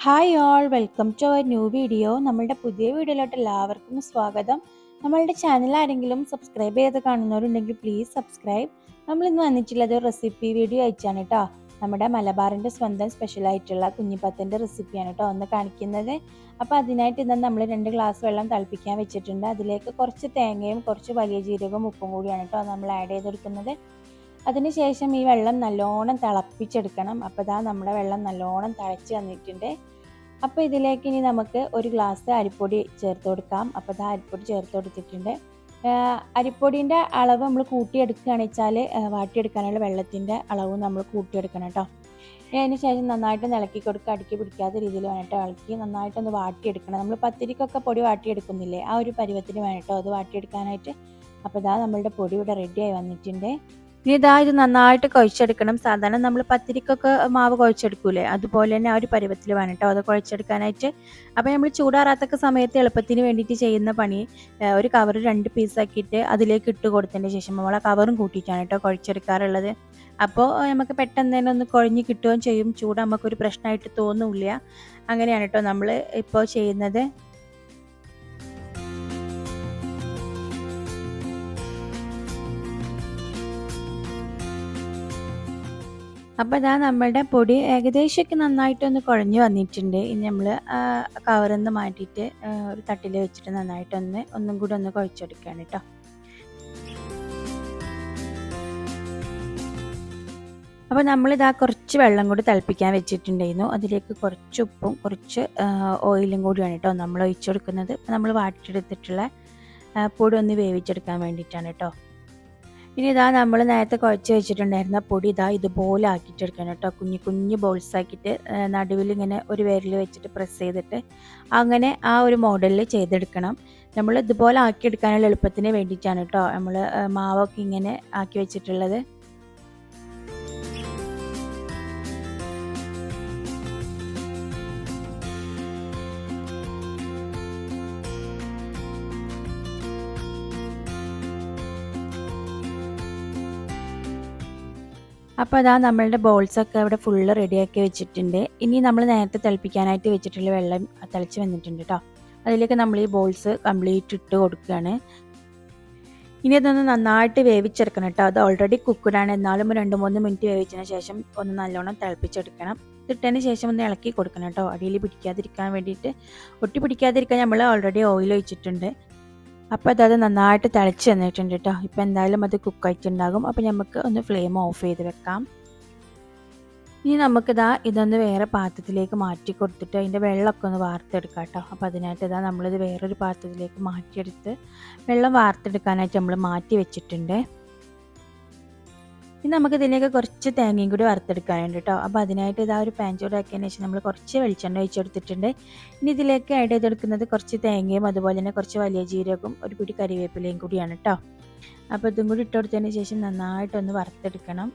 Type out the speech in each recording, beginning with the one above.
Hi all welcome to our new video. നമ്മളുടെ പുതിയ വീഡിയോയിലോട്ട് എല്ലാവർക്കും സ്വാഗതം. നമ്മളുടെ ചാനൽ ആരെങ്കിലും സബ്സ്ക്രൈബ് ചെയ്ത് കാണുന്നവരുണ്ടെങ്കിൽ പ്ലീസ് സബ്സ്ക്രൈബ്. നമ്മളിന്ന് വന്നിട്ടുള്ളത് റെസിപ്പി വീഡിയോ അയച്ചാണ് കേട്ടോ. നമ്മുടെ മലബാറിൻ്റെ സ്വന്തം സ്പെഷ്യലായിട്ടുള്ള കുഞ്ഞിപ്പത്തിൻ്റെ റെസിപ്പിയാണ് കേട്ടോ ഒന്ന് കാണിക്കുന്നത്. അപ്പോൾ അതിനായിട്ട് ഇന്ന് നമ്മൾ 2 ഗ്ലാസ് വെള്ളം തിളപ്പിക്കാൻ വെച്ചിട്ടുണ്ട്. അതിലേക്ക് കുറച്ച് തേങ്ങയും കുറച്ച് വലിയ ജീരകവും ഉപ്പും കൂടിയാണ് കേട്ടോ നമ്മൾ ആഡ് ചെയ്തെടുക്കുന്നത്. അതിനുശേഷം ഈ വെള്ളം നല്ലോണം തിളപ്പിച്ചെടുക്കണം. അപ്പോൾ ഇതാ നമ്മുടെ വെള്ളം നല്ലോണം തിളച്ച് വന്നിട്ടുണ്ട്. അപ്പോൾ ഇതിലേക്ക് ഇനി നമുക്ക് 1 ഗ്ലാസ് അരിപ്പൊടി ചേർത്ത് കൊടുക്കാം. അപ്പോൾ ഇതാ അരിപ്പൊടി ചേർത്ത് കൊടുത്തിട്ടുണ്ട്. അരിപ്പൊടിൻ്റെ അളവ് നമ്മൾ കൂട്ടിയെടുക്കുകയാണെന്ന് വെച്ചാൽ വാട്ടിയെടുക്കാനുള്ള വെള്ളത്തിൻ്റെ അളവ് നമ്മൾ കൂട്ടിയെടുക്കണം കേട്ടോ. അതിന് ശേഷം നന്നായിട്ട് ഇളക്കി കൊടുക്കുക. അടുക്കി പിടിക്കാത്ത രീതിയിൽ വേണം ഇളക്കി നന്നായിട്ടൊന്ന് വാട്ടിയെടുക്കണം. നമ്മൾ പത്തിരിക്കൊക്കെ പൊടി വാട്ടിയെടുക്കുന്നില്ലേ, ആ ഒരു പരുവത്തിന് വേണം അത് വാട്ടിയെടുക്കാനായിട്ട്. അപ്പോൾ ഇതാ നമ്മളുടെ പൊടി ഇവിടെ റെഡിയായി വന്നിട്ടുണ്ട്. ഇനി ഇത് നന്നായിട്ട് കുഴച്ചെടുക്കണം. സാധാരണ നമ്മൾ പത്തിരിക്കൊക്കെ മാവ് കുഴച്ചെടുക്കൂലേ, അതുപോലെ തന്നെ ആ ഒരു പരുവത്തിൽ വേണം കേട്ടോ അത് കുഴച്ചെടുക്കാനായിട്ട്. അപ്പോൾ നമ്മൾ ചൂടാറാത്തൊക്കെ സമയത്ത് എളുപ്പത്തിന് വേണ്ടിയിട്ട് ചെയ്യുന്ന പണി, ഒരു കവർ 2 പീസാക്കിയിട്ട് അതിലേക്ക് ഇട്ട് കൊടുത്തതിന് ശേഷം നമ്മൾ ആ കവറും കൂട്ടിയിട്ടാണ് കേട്ടോ കുഴച്ചെടുക്കാറുള്ളത്. അപ്പോൾ നമുക്ക് പെട്ടെന്ന് തന്നെ ഒന്ന് കുഴഞ്ഞ് കിട്ടുകയും ചെയ്യും. ചൂട് നമുക്കൊരു പ്രശ്നമായിട്ട് തോന്നില്ല. അങ്ങനെയാണ് കേട്ടോ നമ്മൾ ഇപ്പോൾ ചെയ്യുന്നത്. അപ്പോൾ ഇതാ നമ്മളുടെ പൊടി ഏകദേശമൊക്കെ നന്നായിട്ടൊന്ന് കുഴഞ്ഞു വന്നിട്ടുണ്ട്. ഇനി നമ്മൾ കവറിൽ നിന്ന് മാറ്റിയിട്ട് ഒരു തട്ടിൽ വെച്ചിട്ട് ഒന്നും കൂടി ഒന്ന് കുഴച്ചെടുക്കുകയാണ് കേട്ടോ. അപ്പോൾ നമ്മളിതാ കുറച്ച് വെള്ളം കൂടി തിളപ്പിക്കാൻ വെച്ചിട്ടുണ്ടായിരുന്നു. അതിലേക്ക് കുറച്ച് ഉപ്പും കുറച്ച് ഓയിലും കൂടിയാണ് കേട്ടോ നമ്മൾ ഒഴിച്ചു കൊടുക്കുന്നത്. നമ്മൾ വാട്ടിയെടുത്തിട്ടുള്ള പൊടി ഒന്ന് വേവിച്ചെടുക്കാൻ വേണ്ടിയിട്ടാണ് കേട്ടോ. ഇനി ഇതാ നമ്മൾ നേരത്തെ കുഴച്ച് വെച്ചിട്ടുണ്ടായിരുന്ന പൊടി ഇതുപോലെ ആക്കിയിട്ടെടുക്കണം കേട്ടോ. കുഞ്ഞു കുഞ്ഞു ബോൾസ് ആക്കിയിട്ട് നടുവിൽ ഇങ്ങനെ ഒരു വിരൽ വെച്ചിട്ട് പ്രസ് ചെയ്തിട്ട് അങ്ങനെ ആ ഒരു മോഡലിൽ ചെയ്തെടുക്കണം. നമ്മൾ ഇതുപോലെ ആക്കിയെടുക്കാനുള്ള എളുപ്പത്തിന് വേണ്ടിയിട്ടാണ് കേട്ടോ നമ്മൾ മാവൊക്കെ ഇങ്ങനെ ആക്കി വെച്ചിട്ടുള്ളത്. അപ്പോൾ അതാ നമ്മളുടെ ബോൾസൊക്കെ ഇവിടെ ഫുള്ള് റെഡിയാക്കി വെച്ചിട്ടുണ്ട്. ഇനി നമ്മൾ നേരത്തെ തിളപ്പിക്കാനായിട്ട് വെച്ചിട്ടുള്ള വെള്ളം തിളച്ച് വന്നിട്ടുണ്ട് കേട്ടോ. അതിലേക്ക് നമ്മൾ ഈ ബോൾസ് കംപ്ലീറ്റ് ഇട്ട് കൊടുക്കുകയാണ്. ഇനി അതൊന്ന് നന്നായിട്ട് വേവിച്ചെടുക്കണം കേട്ടോ. അത് ഓൾറെഡി കുക്കഡാണ്, എന്നാലും 2-3 മിനിറ്റ് വേവിച്ചതിന് ശേഷം ഒന്ന് നല്ലോണം തിളപ്പിച്ചെടുക്കണം. ഇട്ടതിന് ശേഷം ഒന്ന് ഇളക്കി കൊടുക്കണം കേട്ടോ, അടിയിൽ പിടിക്കാതിരിക്കാൻ വേണ്ടിയിട്ട്. ഒട്ടി പിടിക്കാതിരിക്കാൻ നമ്മൾ ഓൾറെഡി ഓയിൽ ഒഴിച്ചിട്ടുണ്ട്. അപ്പോൾ അത് നന്നായിട്ട് തിളച്ച് വന്നിട്ടുണ്ട് കേട്ടോ. ഇപ്പോൾ എന്തായാലും അത് കുക്കായിട്ടുണ്ടാകും. അപ്പോൾ നമുക്ക് ഒന്ന് ഫ്ലെയിം ഓഫ് ചെയ്ത് വെക്കാം. ഇനി ഇതൊന്ന് വേറെ പാത്രത്തിലേക്ക് മാറ്റി കൊടുത്തിട്ട് അതിൻ്റെ വെള്ളമൊക്കെ ഒന്ന് വാർത്തെടുക്കാം കേട്ടോ. അപ്പോൾ അതിനായിട്ട് നമ്മളിത് വേറൊരു പാത്രത്തിലേക്ക് മാറ്റിയെടുത്ത് വെള്ളം വാർത്തെടുക്കാനായിട്ട് നമ്മൾ മാറ്റി വെച്ചിട്ടുണ്ട്. ഇനി നമുക്കിതിലേക്ക് കുറച്ച് തേങ്ങയും കൂടി വറുത്തെടുക്കാനുണ്ട് കേട്ടോ. അപ്പോൾ അതിനായിട്ട് ഒരു പാൻ ചൂടാക്കിയതിന് ശേഷം നമ്മൾ കുറച്ച് വെളിച്ചെണ്ണ ഒഴിച്ചെടുത്തിട്ടുണ്ട്. ഇനി ഇതിലേക്ക് ആഡ് ചെയ്തെടുക്കുന്നത് കുറച്ച് തേങ്ങയും അതുപോലെ തന്നെ കുറച്ച് വലിയ ജീരകവും ഒരു പിടി കരിവേപ്പിലയും കൂടിയാണ് കേട്ടോ. അപ്പോൾ ഇതും കൂടി ഇട്ടുകൊടുത്തതിന് ശേഷം നന്നായിട്ടൊന്ന് വറുത്തെടുക്കണം.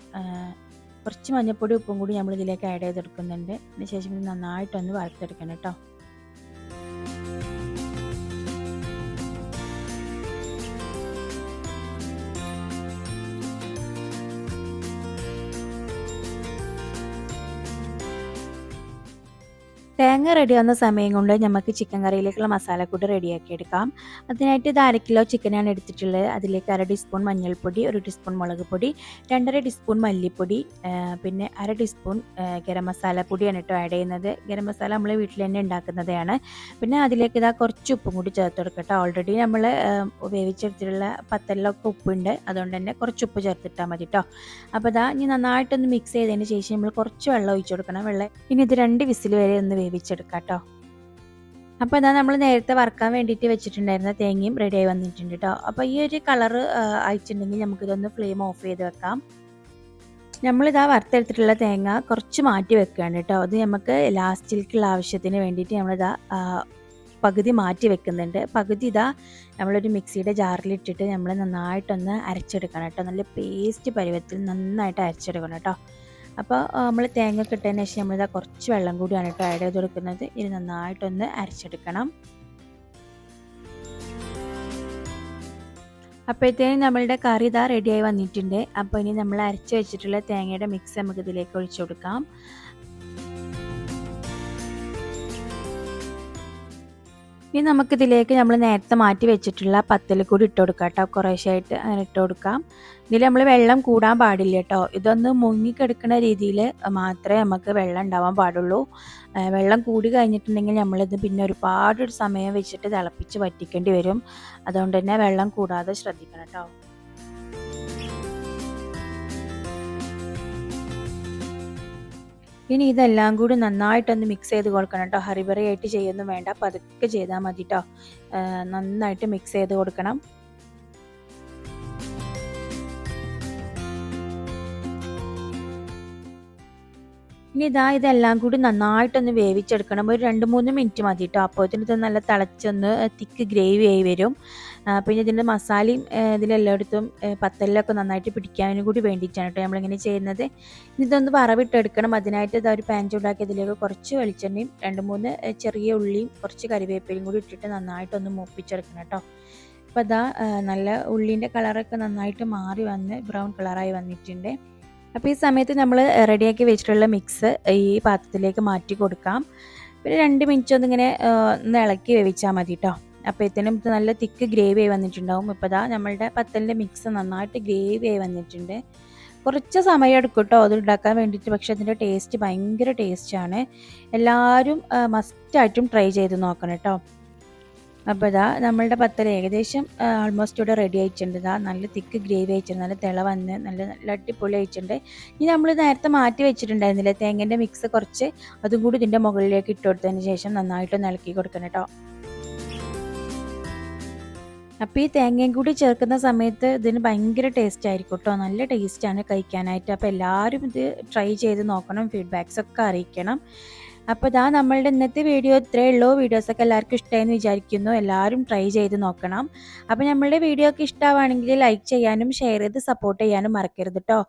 കുറച്ച് മഞ്ഞൾപ്പൊടി ഉപ്പും കൂടി നമ്മൾ ഇതിലേക്ക് ആഡ് ചെയ്തെടുക്കുന്നുണ്ട്. അതിന് ശേഷം ഇത് നന്നായിട്ടൊന്ന് വറുത്തെടുക്കണം കേട്ടോ. തേങ്ങ റെഡിയാവുന്ന സമയം കൊണ്ട് നമുക്ക് ചിക്കൻ കറിയിലേക്കുള്ള മസാലക്കൂട്ട് റെഡിയാക്കി എടുക്കാം. അതിനായിട്ട് ഇത് 1/2 കിലോ ചിക്കനാണ് എടുത്തിട്ടുള്ളത്. അതിലേക്ക് 1/2 ടീസ്പൂൺ മഞ്ഞൾപ്പൊടി, 1 ടീസ്പൂൺ മുളക് പൊടി, 2.5 ടീസ്പൂൺ മല്ലിപ്പൊടി, പിന്നെ 1/2 ടീസ്പൂൺ ഗരം മസാല പൊടിയാണ് കേട്ടോ ആഡ് ചെയ്യുന്നത്. ഗരം മസാല നമ്മൾ വീട്ടിൽ തന്നെ ഉണ്ടാക്കുന്നതാണ്. പിന്നെ അതിലേക്ക് കുറച്ച് ഉപ്പും കൂടി ചേർത്ത് കൊടുക്കട്ടോ. ഓൾറെഡി നമ്മൾ വേവിച്ചെടുത്തിട്ടുള്ള പത്തലിലൊക്കെ ഉപ്പുണ്ട്, അതുകൊണ്ട് തന്നെ കുറച്ച് ഉപ്പ് ചേർത്തിട്ടാൽ മതി കേട്ടോ. അപ്പോൾ ഇനി നന്നായിട്ടൊന്ന് മിക്സ് ചെയ്തതിന് ശേഷം നമ്മൾ കുറച്ച് വെള്ളം ഒഴിച്ചു കൊടുക്കണം. ഇനി ഇത് 2 വിസിൽ വരെ ഒന്ന് വേവിച്ചെടുക്കാം കേട്ടോ. അപ്പോൾ നമ്മൾ നേരത്തെ വറുക്കാൻ വേണ്ടിയിട്ട് വെച്ചിട്ടുണ്ടായിരുന്ന തേങ്ങയും റെഡിയായി വന്നിട്ടുണ്ട് കേട്ടോ. അപ്പോൾ ഈ ഒരു കളറ് അയച്ചിട്ടുണ്ടെങ്കിൽ നമുക്കിതൊന്ന് ഫ്ലെയിം ഓഫ് ചെയ്ത് വെക്കാം. വറുത്തെടുത്തിട്ടുള്ള തേങ്ങ കുറച്ച് മാറ്റി വെക്കുകയാണ് കേട്ടോ. അത് നമുക്ക് ലാസ്റ്റിലേക്കുള്ള ആവശ്യത്തിന് വേണ്ടിയിട്ട് പകുതി മാറ്റി വെക്കുന്നുണ്ട്. പകുതി നമ്മളൊരു മിക്സിയുടെ ജാറിലിട്ടിട്ട് നമ്മൾ നന്നായിട്ടൊന്ന് അരച്ചെടുക്കണം കേട്ടോ. നല്ല പേസ്റ്റ് പരുവത്തിൽ നന്നായിട്ട് അരച്ചെടുക്കണം കേട്ടോ. അപ്പോൾ നമ്മൾ തേങ്ങ ഇട്ടതിന് ശേഷം കുറച്ച് വെള്ളം കൂടിയാണ് കേട്ടോ ആഡ് ചെയ്ത് കൊടുക്കുന്നത്. ഇത് നന്നായിട്ടൊന്ന് അരച്ചെടുക്കണം. അപ്പോഴത്തേനും നമ്മളുടെ കറി റെഡിയായി വന്നിട്ടുണ്ട്. അപ്പോൾ ഇനി നമ്മൾ അരച്ച് വെച്ചിട്ടുള്ള തേങ്ങയുടെ മിക്സ് നമുക്ക് ഇതിലേക്ക് ഒഴിച്ചു കൊടുക്കാം. ഇനി നമുക്കിതിലേക്ക് നമ്മൾ നേരത്തെ മാറ്റി വെച്ചിട്ടുള്ള പത്തൽ കൂടി ഇട്ട് കൊടുക്കാം കേട്ടോ. കുറേശ്ശായിട്ട് അങ്ങനെ ഇട്ട് കൊടുക്കാം. ഇതിൽ നമ്മൾ വെള്ളം കൂടാൻ പാടില്ല കേട്ടോ. ഇതൊന്ന് മുങ്ങിക്കെടുക്കുന്ന രീതിയിൽ മാത്രമേ നമുക്ക് വെള്ളം ഉണ്ടാവാൻ പാടുള്ളൂ. വെള്ളം കൂടി കഴിഞ്ഞിട്ടുണ്ടെങ്കിൽ നമ്മളിത് പിന്നെ ഒരുപാട് സമയം വെച്ചിട്ട് തിളപ്പിച്ച് വറ്റിക്കേണ്ടി വരും. അതുകൊണ്ട് തന്നെ വെള്ളം കൂടാതെ ശ്രദ്ധിക്കണം കേട്ടോ. ഇനി ഇതെല്ലാം കൂടി നന്നായിട്ടൊന്ന് മിക്സ് ചെയ്ത് കൊടുക്കണം കേട്ടോ. ഹറിബറിയായിട്ട് ചെയ്യൊന്നും വേണ്ട, പതുക്കെ ചെയ്താൽ മതി കേട്ടോ. നന്നായിട്ട് മിക്സ് ചെയ്ത് കൊടുക്കണം. ഇനി ഇതെല്ലാം കൂടി നന്നായിട്ടൊന്ന് വേവിച്ചെടുക്കണം. ഒരു 2-3 മിനിറ്റ് മതി കേട്ടോ. അപ്പോഴത്തേന് ഇത് നല്ല തിളച്ചൊന്ന് തിക്ക് ഗ്രേവി ആയി വരും. പിന്നെ ഇതിൻ്റെ മസാലയും ഇതിലെല്ലായിടത്തും പത്തലിലൊക്കെ നന്നായിട്ട് പിടിക്കാനും കൂടി വേണ്ടിയിട്ടാണ് കേട്ടോ നമ്മളിങ്ങനെ ചെയ്യുന്നത്. ഇതൊന്ന് വറവിട്ടെടുക്കണം. അതിനായിട്ട് ഒരു പാൻ ചൂടാക്കി അതിലേക്ക് കുറച്ച് വെളിച്ചെണ്ണയും 2-3 ചെറിയ ഉള്ളിയും കുറച്ച് കറിവേപ്പിലയും കൂടി ഇട്ടിട്ട് നന്നായിട്ടൊന്ന് മൂപ്പിച്ചെടുക്കണം കേട്ടോ. അപ്പോൾ നല്ല ഉള്ളിൻ്റെ കളറൊക്കെ നന്നായിട്ട് മാറി വന്ന് ബ്രൗൺ കളറായി വന്നിട്ടുണ്ട്. അപ്പോൾ ഈ സമയത്ത് നമ്മൾ റെഡിയാക്കി വെച്ചിട്ടുള്ള മിക്സ് ഈ പാത്രത്തിലേക്ക് മാറ്റി കൊടുക്കാം. പിന്നെ 2 മിനിറ്റ് ഒന്നിങ്ങനെ ഒന്ന് ഇളക്കി വേവിച്ചാൽ മതി കേട്ടോ. അപ്പോഴത്തേനും ഇത് നല്ല തിക്ക് ഗ്രേവി ആയി വന്നിട്ടുണ്ടാവും. ഇപ്പോൾ നമ്മളുടെ പത്തലിൻ്റെ മിക്സ് നന്നായിട്ട് ഗ്രേവി ആയി വന്നിട്ടുണ്ട്. കുറച്ച് സമയം എടുക്കും കേട്ടോ അത് ഉണ്ടാക്കാൻ വേണ്ടിയിട്ട്. പക്ഷേ അതിൻ്റെ ടേസ്റ്റ് ഭയങ്കര ടേസ്റ്റാണ്. എല്ലാവരും മസ്റ്റായിട്ടും ട്രൈ ചെയ്ത് നോക്കണം കേട്ടോ. അപ്പോൾ നമ്മളുടെ പത്തൽ ഏകദേശം ആൾമോസ്റ്റ് ഇവിടെ റെഡി ആയിട്ടുണ്ട്. നല്ല തിക്ക് ഗ്രേവി ആയിട്ടുണ്ട്, നല്ല തിള വന്ന് നല്ല അടിപൊളി ആയിട്ടുണ്ട്. ഇനി നമ്മൾ നേരത്തെ മാറ്റി വെച്ചിട്ടുണ്ടായിരുന്നില്ലേ തേങ്ങേൻ്റെ മിക്സ്, കുറച്ച് അതും കൂടി ഇതിൻ്റെ മുകളിലേക്ക് ഇട്ട് കൊടുത്തതിന് ശേഷം നന്നായിട്ട് ഇളക്കി കൊടുക്കണം കേട്ടോ. അപ്പോൾ ഈ തേങ്ങയും കൂടി ചേർക്കുന്ന സമയത്ത് ഇതിന് ഭയങ്കര ടേസ്റ്റ് ആയിരിക്കും കേട്ടോ. നല്ല ടേസ്റ്റാണ് കഴിക്കാനായിട്ട്. അപ്പോൾ എല്ലാവരും ഇത് ട്രൈ ചെയ്ത് നോക്കണം, ഫീഡ്ബാക്സ് ഒക്കെ അറിയിക്കണം. അപ്പോൾ നമ്മളുടെ ഇന്നത്തെ വീഡിയോ ഇത്രയേ ഉള്ളൂ. വീഡിയോസൊക്കെ എല്ലാവർക്കും ഇഷ്ടമായെന്ന് വിചാരിക്കുന്നു. എല്ലാവരും ട്രൈ ചെയ്ത് നോക്കണം. അപ്പോൾ നമ്മളുടെ വീഡിയോ ഒക്കെ ഇഷ്ടമാവുകയാണെങ്കിൽ ലൈക്ക് ചെയ്യാനും ഷെയർ ചെയ്ത് സപ്പോർട്ട് ചെയ്യാനും മറക്കരുത് കേട്ടോ.